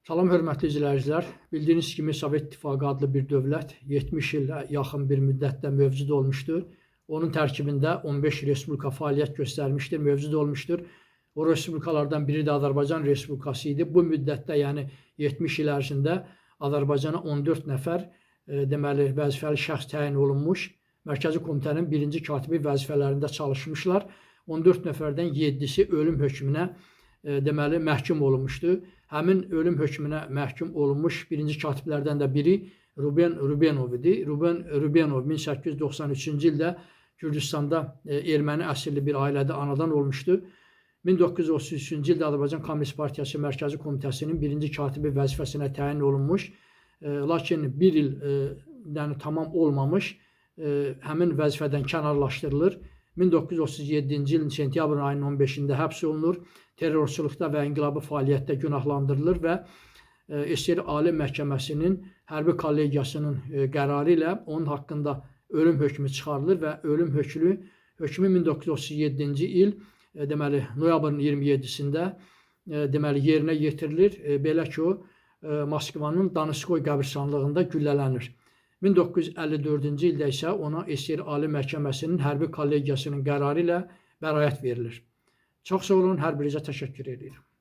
Salam hörmətli izləyicilər. Bildiyiniz kimi Sovet İttifaqı adlı bir dövlət 70 ilə yaxın bir müddətdə mövcud olmuşdur. Onun tərkibində 15 respublika fəaliyyət göstərmişdir, mövcud olmuşdur. O respublikalardan biri də Azərbaycan Respublikası idi. Bu müddətdə, yəni 70 il ərzində Azərbaycana 14 nəfər deməli vəzifəli şəxs təyin olunmuş. Mərkəzi Komitənin birinci katibi vəzifələrində çalışmışlar. 14 nəfərdən 7-si ölüm hökmünə deməli məhkum olunmuşdu. Həmin ölüm hökmünə məhkum olunmuş birinci katiblərdən də biri Ruben Rubenov idi. Ruben Rubenov 1893-cü ildə Gürcüstanda erməni əsilli bir ailədə anadan olmuşdu. 1933-cü ildə Azərbaycan Kommunist Partiyası Mərkəzi Komitəsinin birinci katibi vəzifəsinə təyin olunmuş. Lakin bir il yəni tamam olmamış həmin vəzifədən kənarlaşdırılır. 1937-ci ilin sentyabrın ayının 15-də həbs olunur. Terrorçuluqda və inqilabi fəaliyyətdə günahlandırılır və SSR Ali Məhkəməsinin hərbi kollegiyasının qərarı ilə onun haqqında ölüm hökmü çıxarılır və ölüm hökmü 1937-ci il deməli noyabrın 27-sində deməli yerinə yetirilir. Belə ki, o Moskvanın Daniskoy qəbirstanlığında güllələnir. 1954-cü ildə isə ona SSR Ali Məhkəməsinin hərbi kollegiyasının qərarı ilə bəraət verilir. Çox sağ olun, hər birinizə təşəkkür edirəm.